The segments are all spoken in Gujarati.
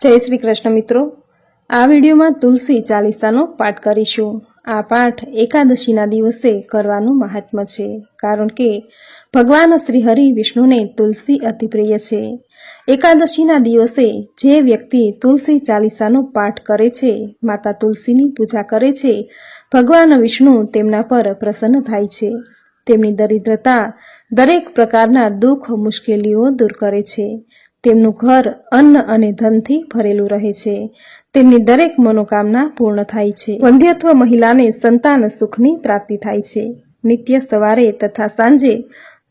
जय श्री कृष्ण मित्रों, आ विडियो में तुलसी चालीसानो पाठ करीशुं। आ पाठ एकादशीना दिवसे करवानुं महात्म्य छे, कारण के भगवान श्री हरि विष्णु ने तुलसी अति प्रिय छे। एकादशीना दिवसे जे व्यक्ति तुलसी चालीसानो पाठ करे छे, माता तुलसीनी पूजा करे छे, भगवान विष्णु तेमना पर प्रसन्न थाय छे। तेमनी दरिद्रता, दरेक प्रकारना दुख मुश्केलीओ दूर करे छे। तेमनुं घर अन्न अने धनथी भरेलुं रहे छे। तेमनी दरेक मनोकामना पूर्ण थाय छे। वंध्यत्व महिलाने संतान सुखनी प्राप्ति थाय छे। नित्य सवारे तथा सांजे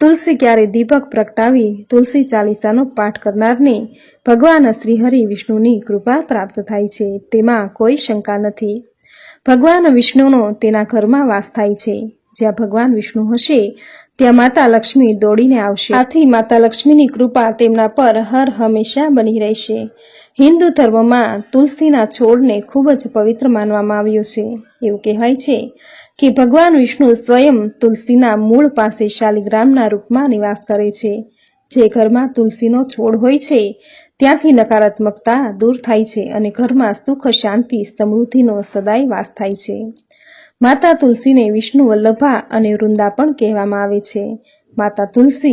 तुलसी क्यारे दीपक प्रगटावी तुलसी चालीसानो पाठ करनारने भगवान श्रीहरि विष्णुनी कृपा प्राप्त थाय छे, तेमां कोई शंका नथी। भगवान विष्णुनो तेना घरमां वास थाय छे। ज्यां भगवान विष्णु हशे त्यां माता लक्ष्मी दौड़ीने आवशे। आथी माता लक्ष्मीनी कृपा तेमना पर हर हमेशा बनी रहेशे। हिंदू धर्ममां तुलसीना छोड़ने खूब ज पवित्र मानवामां आव्यो छे। एवुं कहेवाय छे कि भगवान विष्णु स्वयं तुलसीना मूळ पासे शालिग्रामना रूपमां निवास करे छे। जे घरमां तुलसीनो छोड़ होय छे त्यांथी नकारात्मकता दूर थाय छे अने घरमां सुख, शांति, समृद्धिनो सदाय वास थाय छे। माता तुलसीने विष्णु वल्लभा अने वृंदा पण कहेवामां आवे छे। माता तुलसी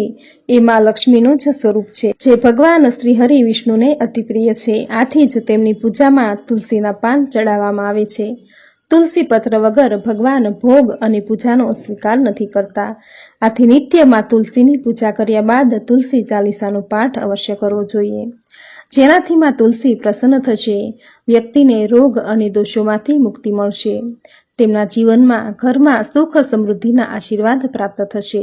ए मां लक्ष्मीनो ज स्वरूप छे, जे भगवान श्री हरि विष्णुने अति प्रिय छे। आथी ज तेमनी पूजामां तुलसीना पान चढ़ाववामां आवे छे। तुलसी पत्र वगर भगवान भोग अने पूजानो स्वीकार नथी करता। आथी नित्य मां तुलसीनी पूजा कर्या बाद तुलसी चालीसानो पाठ अवश्य करवो जोईए, जेनाथी मां तुलसी प्रसन्न थशे। व्यक्तिने रोग अने दोषोमांथी मुक्ति मळशे। तेमना जीवनमां घरमां सुख समृद्धिना आशीर्वाद प्राप्त थशे।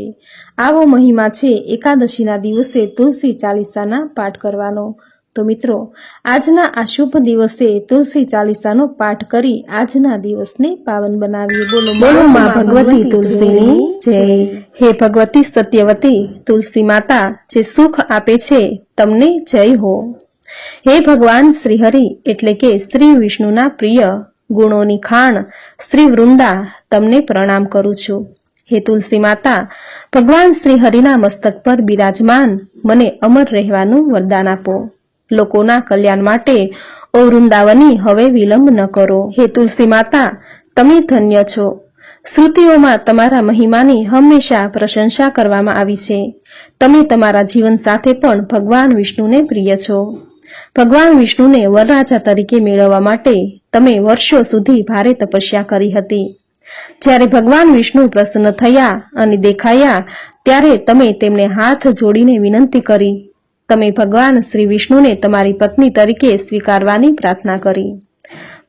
आवो महिमा छे एकादशीना दिवसे तुलसी चालीसाना पाठ करवानो। तो मित्रों, आजना आ शुभ दिवसे तुलसी चालीसानो पाठ करी आजना दिवसने पावन बनावीए। बोलो बोलो मां भगवती तुलसीनी जय। हे भगवती सत्यवती तुलसी माता, जे सुख आपे छे तमने जय हो। हे भगवान श्रीहरि एटले के श्री विष्णुना प्रिय गुणोनी खाण श्री वृंदा, तमने प्रणाम करूं छुं। हे तुलसी माता, भगवान श्री हरिना मस्तक पर बिराजमान मने अमर रहेवानुं वरदान आपो। लोकोना कल्याण माटे ओ वृंदावनी हवे विलंब न करो। हे तुलसी माता, तमे धन्य छो। श्रुतिओमां तमारा महिमानी हमेशा प्रशंसा करवामां आवी छे। तमे तमारा जीवन साथे पण भगवान विष्णुने प्रिय छो। भगवान विष्णुने वरराजा तरीके मेळववा माटे तमे वर्षो सुधी भारे तपस्या करी हती। ज्यारे भगवान विष्णु प्रसन्न थया अने देखाया त्यारे तमे तेमने हाथ जोड़ीने विनंती करी। तमे भगवान श्री विष्णुने तमारी पत्नी तरीके स्वीकारवानी प्रार्थना करी,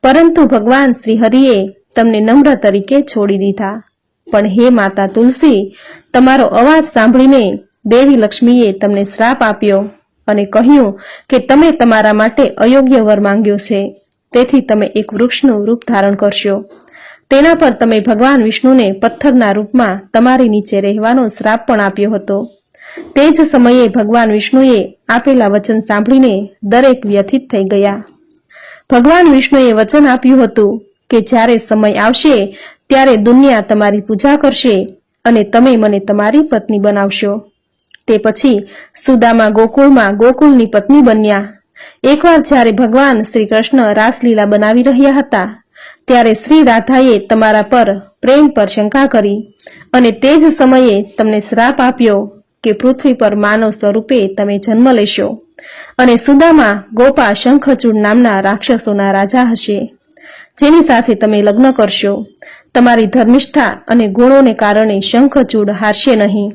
परंतु भगवान श्री हरिए तमने नम्र तरीके छोड़ी दीधा। पण हे माता तुलसी, तमारो अवाज सांभळीने देवी लक्ष्मीए तमने श्राप आप्यो અને કહ્યું કે તમે તમારા માટે અયોગ્ય વર માંગ્યો છે, તેથી તમે એક વૃક્ષનું રૂપ ધારણ કરશો। તેના પર તમે ભગવાન વિષ્ણુને પથ્થરના રૂપમાં તમારી નીચે રહેવાનો શ્રાપ પણ આપ્યો હતો। તે જ સમયે ભગવાન વિષ્ણુએ આપેલા વચન સાંભળીને દરેક વ્યથિત થઈ ગયા। ભગવાન વિષ્ણુએ વચન આપ્યું હતું કે જ્યારે સમય આવશે ત્યારે દુનિયા તમારી પૂજા કરશે અને તમે મને તમારી પત્ની બનાવશો। તે પછી સુદામા ગોકુળમાં ગોકુળની પત્ની બન્યા। એકવાર જ્યારે ભગવાન શ્રી કૃષ્ણ રાસલીલા બનાવી રહ્યા હતા ત્યારે શ્રી રાધાએ તમારા પર પ્રેમ પર શંકા કરી અને તે જ સમયે તમને શ્રાપ આપ્યો કે પૃથ્વી પર માનવ સ્વરૂપે તમે જન્મ લેશો અને સુદામા ગોપા શંખચૂડ નામના રાક્ષસોના રાજા હશે, જેની સાથે તમે લગ્ન કરશો। તમારી ધર્મિષ્ઠા અને ગુણોને કારણે શંખચૂડ હારશે નહીં।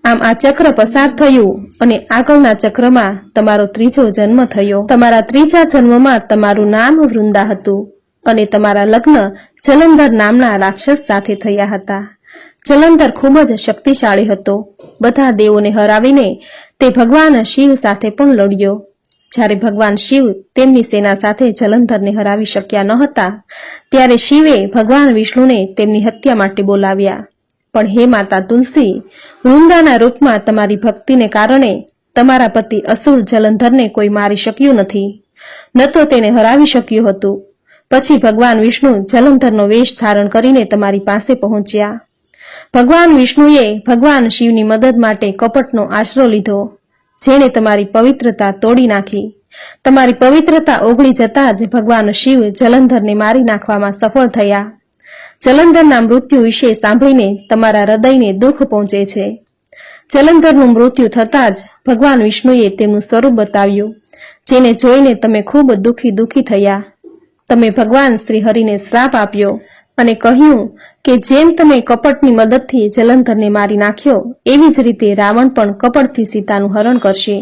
આમ આ ચક્ર પસાર થયું અને આગળના ચક્રમાં તમારો ત્રીજો જન્મ થયો। તમારા ત્રીજા જન્મમાં તમારું નામ વૃંદા હતું અને તમારા લગ્ન જલંધર નામના રાક્ષસ સાથે થયા હતા। જલંધર ખૂબ જ શક્તિશાળી હતો। બધા દેવોને હરાવીને તે ભગવાન શિવ સાથે પણ લડ્યો। જ્યારે ભગવાન શિવ તેમની સેના સાથે જલંધરને હરાવી શક્યા ન હતા ત્યારે શિવે ભગવાન વિષ્ણુને તેમની હત્યા માટે બોલાવ્યા। પણ હે માતા તુલસી, વૃંદાના રૂપમાં તમારી ભક્તિને કારણે તમારા પતિ અસુર જલંધરને કોઈ મારી શક્યું નથી, ન તો તેને હરાવી શક્યું હતું। પછી ભગવાન વિષ્ણુ જલંધરનો વેશ ધારણ કરીને તમારી પાસે પહોંચ્યા। ભગવાન વિષ્ણુએ ભગવાન શિવની મદદ માટે કપટનો આશરો લીધો, જેણે તમારી પવિત્રતા તોડી નાખી તમારી પવિત્રતા ઓગળી જતા જ ભગવાન શિવ જલંધરને મારી નાખવામાં સફળ થયા. જલંધરના મૃત્યુ વિશે સાંભળીને તમારા હૃદયને દુઃખ પહોંચે છે. જલંધરનું મૃત્યુ થતાં જ ભગવાન વિષ્ણુએ તેમનું સ્વરૂપ બતાવ્યું, જેને જોઈને તમે ખૂબ દુઃખી થયા. તમે ભગવાન શ્રી હરિને શ્રાપ આપ્યો અને કહ્યું કે જેમ તમે કપટની મદદથી જલંધરને મારી નાખ્યો, એવી જ રીતે રાવણ પણ કપટથી સીતાનું હરણ કરશે.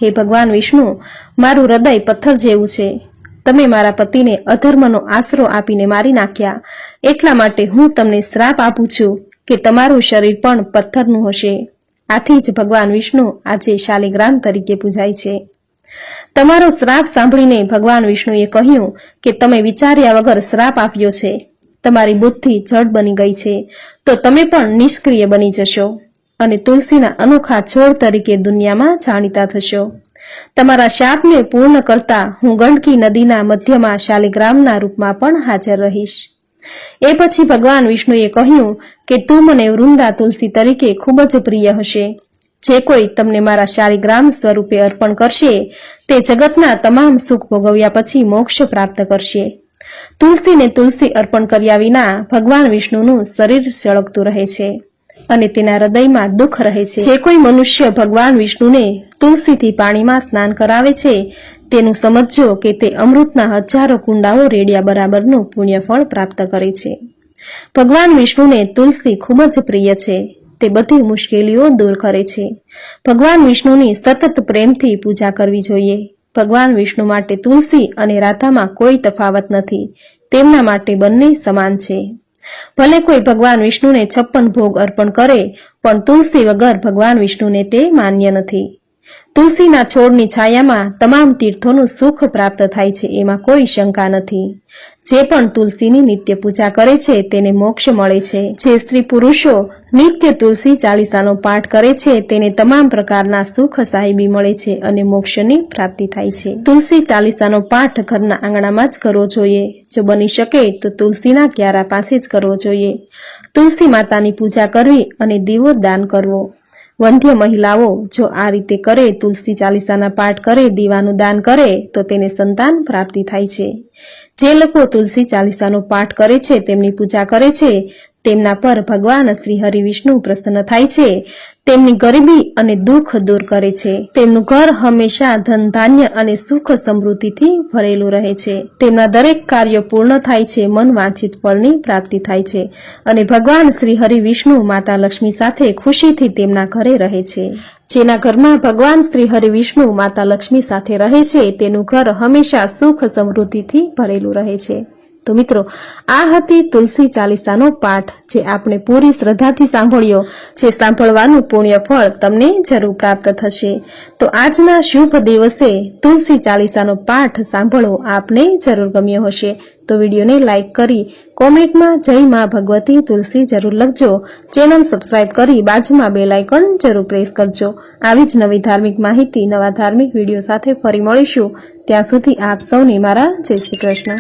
હે ભગવાન વિષ્ણુ, મારું હૃદય પથ્થર જેવું છે. તમે મારા પતિને અધર્મનો આશરો આપીને મારી નાખ્યા. એટલા માટે હું તમને શ્રાપ આપું છું કે તમારું શરીર પણ પથ્થરનું હશે. આથી જ ભગવાન વિષ્ણુ આજે શાલિગ્રામ તરીકે પૂજાય છે. તમારો શ્રાપ સાંભળીને ભગવાન વિષ્ણુએ કહ્યું કે તમે વિચાર્યા વગર શ્રાપ આપ્યો છે. તમારી બુદ્ધિ જડ બની ગઈ છે, તો તમે પણ નિષ્ક્રિય બની જશો અને તુલસીના અનોખા છોડ તરીકે દુનિયામાં જાણીતા થશો. તમારા શાપને પૂર્ણ કરતા હું ગંડકી નદીના મધ્યમાં શાલિગ્રામના રૂપમાં પણ હાજર રહીશ. એ પછી ભગવાન વિષ્ણુએ કહ્યું કે તું મને વૃંદા તુલસી તરીકે ખૂબ જ પ્રિય હશે. જે કોઈ તમને મારા શાલિગ્રામ સ્વરૂપે અર્પણ કરશે, તે જગતના તમામ સુખ ભોગવ્યા પછી મોક્ષ પ્રાપ્ત કરશે. તુલસીને તુલસી અર્પણ કર્યા વિના ભગવાન વિષ્ણુનું શરીર સળગતું રહે છે અને તેના હૃદયમાં દુઃખ રહે છે. જે કોઈ મનુષ્ય ભગવાન વિષ્ણુને તુલસીથી પાણીમાં સ્નાન કરાવે છે, તેનું સમજજો કે તે અમૃતના હજારો કુંડાઓ રેડિયા બરાબરનું પુણ્યફળ પ્રાપ્ત કરે છે. ભગવાન વિષ્ણુને તુલસી ખૂબ જ પ્રિય છે. તે બધી મુશ્કેલીઓ દૂર કરે છે. ભગવાન વિષ્ણુની સતત પ્રેમથી પૂજા કરવી જોઈએ. ભગવાન વિષ્ણુ માટે તુલસી અને રાધામાં કોઈ તફાવત નથી. તેમના માટે બંને સમાન છે. ભલે કોઈ ભગવાન વિષ્ણુને 56 ભોગ અર્પણ કરે, પણ તુલસી વગર ભગવાન વિષ્ણુને તે માન્ય નથી. તુલસીના છોડની છાયામાં તમામ તીર્થોનું સુખ પ્રાપ્ત થાય છે, એમાં કોઈ શંકા નથી. જે પણ તુલસીની નિત્ય પૂજા કરે છે તેને મોક્ષ મળે છે. જે સ્ત્રી પુરુષો નિત્ય તુલસી ચાલીસાનો પાઠ કરે છે તેને તમામ પ્રકારના સુખ સાહેબી મળે છે અને મોક્ષની પ્રાપ્તિ થાય છે. તુલસી ચાલીસાનો પાઠ ઘરના આંગણામાં જ કરવો જોઈએ. જો બની શકે તો તુલસીના ક્યારા પાસે જ કરવો જોઈએ. તુલસી માતાની પૂજા કરવી અને દીવો દાન કરવો. વંધ્ય મહિલાઓ જો આ રીતે કરે, તુલસી ચાલીસાના પાઠ કરે, દીવાનું દાન કરે, તો તેને સંતાન પ્રાપ્તિ થાય છે. જે લોકો તુલસી ચાલીસાનો પાઠ કરે છે, તેમની પૂજા કરે છે, તેમના પર ભગવાન શ્રી હરિ વિષ્ણુ પ્રસન્ન થાય છે. તેમની ગરીબી અને દુઃખ દૂર કરે છે. તેમનું ઘર હંમેશા ધન ધાન્ય અને સુખ સમૃદ્ધિથી ભરેલું રહે છે. તેમના દરેક કાર્યો પૂર્ણ થાય છે. મન વાંછિત ફળની પ્રાપ્તિ થાય છે અને ભગવાન શ્રી હરિ વિષ્ણુ માતા લક્ષ્મી સાથે ખુશીથી તેમના ઘરે રહે છે. જેના ઘરમાં ભગવાન શ્રી હરિ વિષ્ણુ માતા લક્ષ્મી સાથે રહે છે, તેનું ઘર હંમેશા સુખ સમૃદ્ધિથી ભરેલું રહે છે. તો મિત્રો, આ હતી તુલસી ચાલીસાનો પાઠ, જે આપણે પૂરી શ્રદ્ધાથી સાંભળ્યો. જે સાંભળવાનું પુણ્ય ફળ તમને જરૂર પ્રાપ્ત થશે. તો આજના શુભ દિવસે તુલસી ચાલીસાનો પાઠ સાંભળવો આપને જરૂર ગમ્યો હશે. તો વિડીયોને લાઇક કરી કોમેન્ટમાં જય માં ભગવતી તુલસી જરૂર લખજો. ચેનલ સબસ્ક્રાઇબ કરી બાજુમાં બેલ આઇકન જરૂર પ્રેસ કરજો. આવી જ નવી ધાર્મિક માહિતી, નવા ધાર્મિક વિડીયો સાથે ફરી મળીશું. ત્યાં સુધી આપ સૌને મારા જય શ્રી કૃષ્ણ.